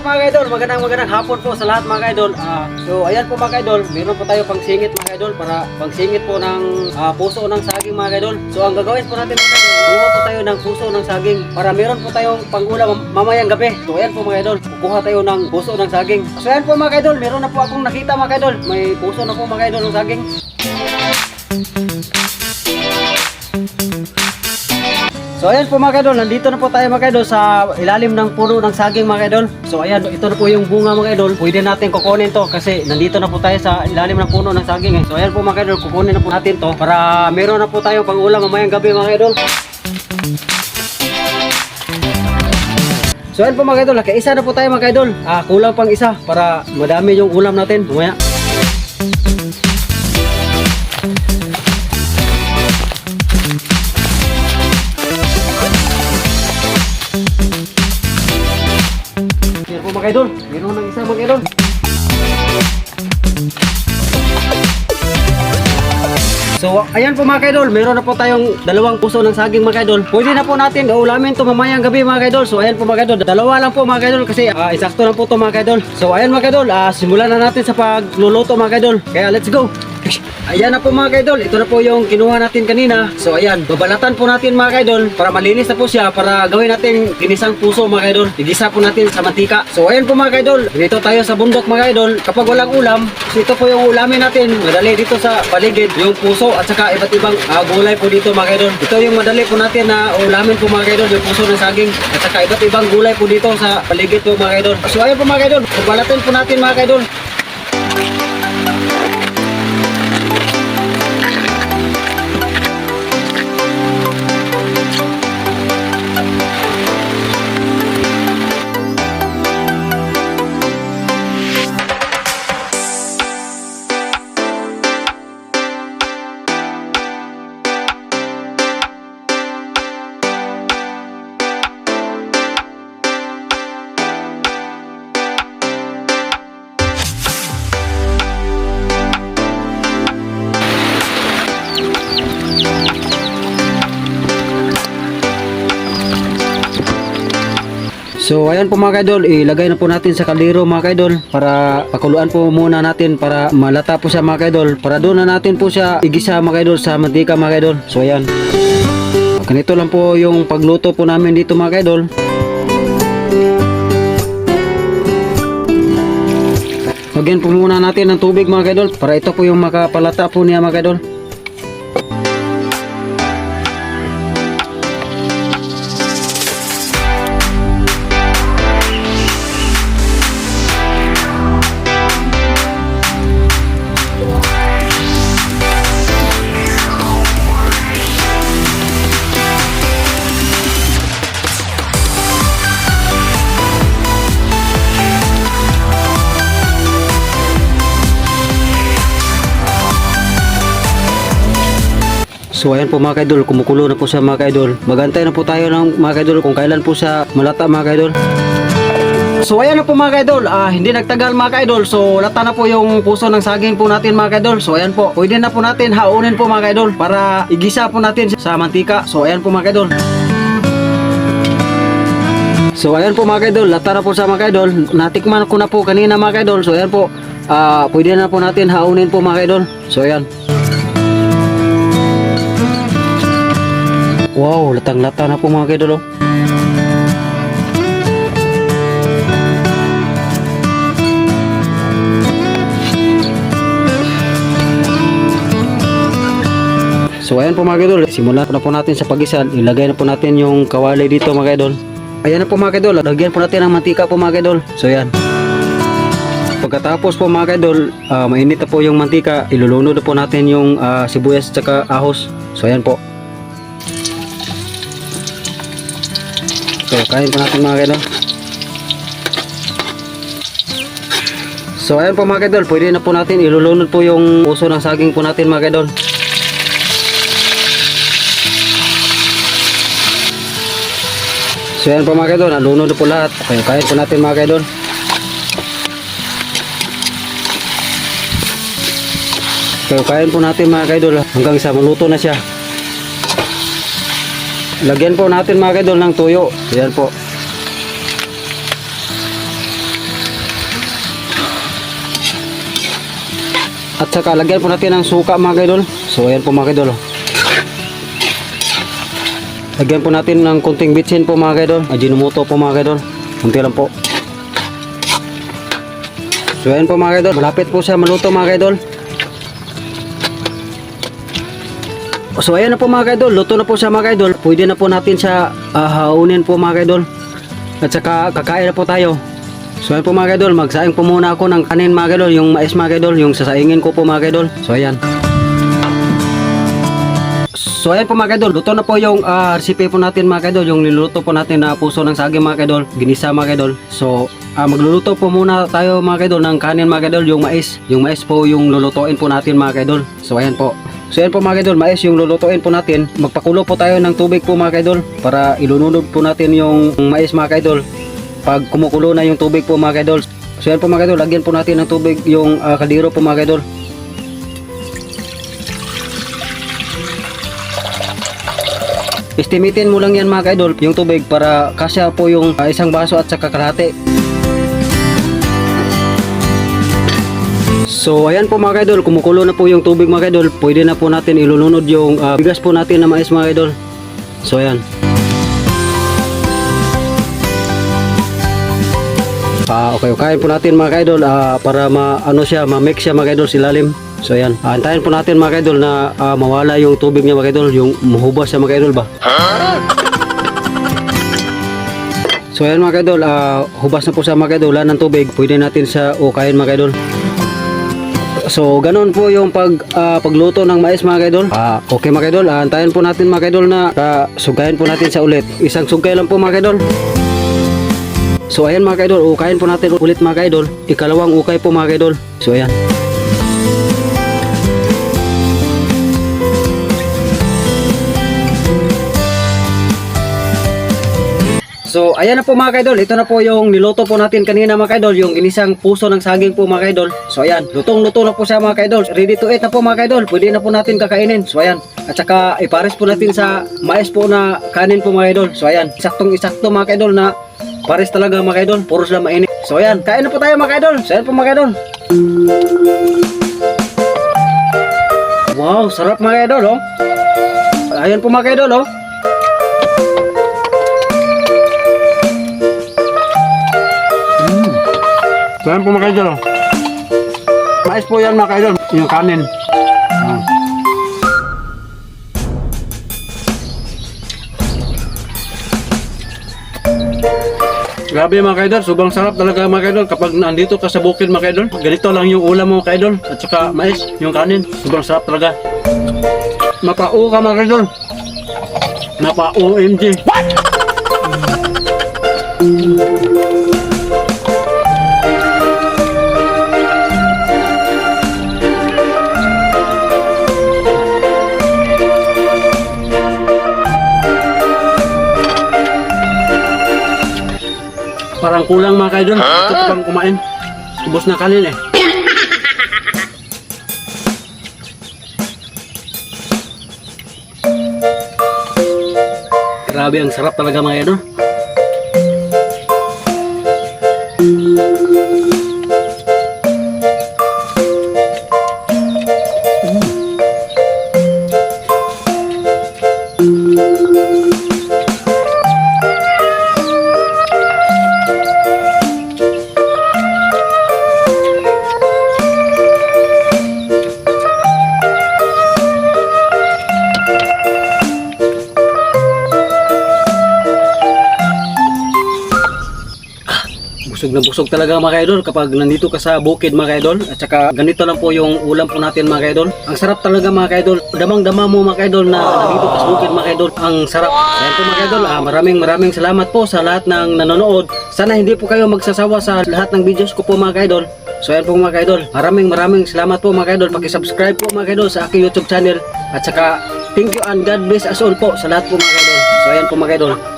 mga idol, magandang hapon po sa lahat mga idol. So ayan po mga idol, meron po tayo pang singit mga idol para pang singit po ng puso ng saging mga idol. So ang gagawin po natin mga idol, gumawa po tayo ng puso ng saging para meron po tayong pangulam mamayang gabi. So ayan po mga idol, kukuha tayo ng puso ng saging. So ayan po mga idol, meron na po akong nakita mga idol. May puso na po mga idol ng saging. So ayan po mga idol, nandito na po tayo mga idol sa ilalim ng puno ng saging mga idol. So ayan, ito na po yung bunga mga idol. Pwede natin kukunin to kasi nandito na po tayo sa ilalim ng puno ng saging. So ayan po mga idol, kukunin na po natin to para meron na po tayo pang ulam mamayang gabi mga idol. So ayan po mga idol, isa na po tayo mga idol. Kulang pang isa para madami yung ulam natin mamaya. Mga idol, meron ng isa mga idol. So ayan po mga idol, meron na po tayong dalawang puso ng saging mga idol. Pwede na po natin ulamin to mamayang gabi mga idol. So ayan po mga idol, dalawa lang po mga idol kasi isakto lang po to mga idol. So ayan mga idol, simulan na natin sa pagluluto mga idol. Kaya let's go. Ayan na po mga idol, ito na po yung kinuha natin kanina. So ayan, babalatan po natin mga idol para malinis na po siya para gawin natin ginisang puso mga idol. Igisa po natin sa mantika. So ayan po mga idol, dito tayo sa bundok mga idol. Kapag walang ulam, so ito po yung ulamin natin. Madali dito sa paligid, yung puso at saka iba't ibang gulay po dito mga idol. Ito yung madali po natin na ulamin po mga idol, yung puso ng saging at saka iba't ibang gulay po dito sa paligid po mga idol. So ayan po mga idol, babalatan po natin mga idol. So ayan po mga idol, ilagay na po natin sa kaldero mga idol para pakuluan po muna natin para malata po siya mga idol. Para doon na natin po siya igisa mga idol sa mantika mga idol. So ayan, ganito lang po yung pagluto po namin dito mga idol. Lagyan po muna natin ng tubig mga idol para ito po yung makapalata po niya mga idol. So ayan po mga idol, kumukulo na po siya mga idol. Magantay na po tayo ng mga idol kung kailan po siya malata mga idol. So ayan na po mga idol, hindi nagtagal mga idol. So lata na po yung puso ng saging po natin mga idol. So ayan po, pwede na po natin haunin po mga idol para igisa po natin sa mantika. So ayan po mga idol. So ayan po mga idol, lata na po sa mga idol. Natikman ko na po kanina mga idol. So ayan po, pwede na po natin haunin po mga idol. So ayan. Wow, latang-lata na po mga idol. So ayan po mga idol, simulan na po natin sa pag-isa. Ilagay na po natin yung kawali dito mga idol. Ayan na po mga idol, lagyan po natin ng mantika po mga idol. So ayan. Pagkatapos po mga idol, mainit na po yung mantika. Ilulunod na po natin yung sibuyas at saka ahos. So ayan po. So kain po natin mga idol. So ayan po mga idol, pwede na po natin ilulunod po yung puso ng saging po natin mga idol. So ayan po mga idol, nalunod po lahat. Okay, kain po natin mga idol. So kain po natin mga idol hanggang sa maluto na siya. Lagyan po natin mga idol ng tuyo. Ayan po. At saka lagyan po natin ng suka mga kaidol. So ayan po mga kaidol. Lagyan po natin ng kunting bitsin po mga kaidol. Ajinomoto po mga kaidol. Kunti lang po. So ayan po mga kaidol. Malapit po siya maluto mga kaidol. So ayan na po mga kaidol. Luto na po siya mga kaidol. Pwede na po natin siya haunin po mga kaidol. At saka kakain na po tayo. So ayan po mga kaidol. Magsaing po muna ako ng kanin mga kaidol. Yung mais mga kaidol. Yung sasaingin ko po mga kaidol. So ayan. So ayan po mga kaidol, luto na po yung recipe po natin mga kaidol, yung niluluto po natin na puso ng saging mga kaidol, ginisa mga kaidol. So magluluto po muna tayo mga kaidol ng kanin mga kaidol, yung mais. Yung mais po yung lulutuin po natin mga kaidol. So ayan po. So ayan po mga kaidol, mais yung lulutuin po natin. Magpakulo po tayo ng tubig po mga kaidol para ilununod po natin yung mais mga kaidol. Pag kumukulo na yung tubig po mga kaidol. So ayan po mga kaidol, lagyan po natin ng tubig yung kaldero po mga kaidol. Estimitin mo lang yan mga kaidol, yung tubig para kasya po yung isang baso at saka kalahati. So ayan po mga kaidol, kumukulo na po yung tubig mga kaidol. Pwede na po natin ilununod yung bigas po natin na mais mga kaidol. So ayan. Okay po natin mga kaidol para ma-mix siya mga kaidol silalim. So ayan, antayin po natin mga kaidol na mawala yung tubig niya mga kaidol, yung mahubas siya mga kaidol ba. So ayan mga kaidol, hubas na po siya mga kaidol, wala ng tubig, pwede natin siya ukayin mga kaidol. So ganun po yung pagluto ng mais mga kaidol. Okay mga kaidol, antayin po natin mga kaidol na sugayin po natin siya ulit. Isang sugay lang po mga kaidol. So ayan mga kaidol, ukayin po natin ulit mga kaidol. Ikalawang ukay po mga kaidol. So ayan. So ayan na po mga kaidol, ito na po yung niluto po natin kanina mga kaidol, yung ginisang puso ng saging po mga kaidol. So ayan, lutong-luto na po siya mga kaidol, ready to eat na po mga kaidol, pwede na po natin kakainin. So ayan, at saka ipares po natin sa mais po na kanin po mga kaidol. So ayan, isaktong-isakto mga kaidol na pares talaga mga kaidol, puros lang mainit. So ayan, kain na po tayo mga kaidol. So ayan po mga kaidol. Wow, sarap mga kaidol oh. Ayan po mga kaidol oh. So yan po mga kaidol oh. Mais po yan mga kaidol, yung kanin. Grabe mga kaidol, sobrang sarap talaga mga kaidol kapag nandito ka sa bukid mga kaidol. Ganito lang yung ulam mo mga kaidol at saka mais, yung kanin, sobrang sarap talaga. Mapa-o ka mga kaidol. Mapa-OMG. What? Parang kulang mga kaidol, ito pang kumain. Ubos na kanin eh. Grabe, ang sarap talaga mga kaidol. Busog na busog talaga mga kaidol kapag nandito ka sa bukid mga kaidol. At saka ganito lang po yung ulam po natin mga kaidol. Ang sarap talaga mga kaidol. Damang-dama mo mga kaidol na nandito ka sa bukid mga kaidol. Ang sarap. Ayan po mga kaidol. Maraming salamat po sa lahat ng nanonood. Sana hindi po kayo magsasawa sa lahat ng videos ko po mga kaidol. So ayan po mga kaidol. Maraming salamat po mga kaidol. Paki-subscribe po mga kaidol sa aking YouTube channel. At saka thank you and God bless us all po sa lahat po mga kaidol. So ayan po mga kaidol.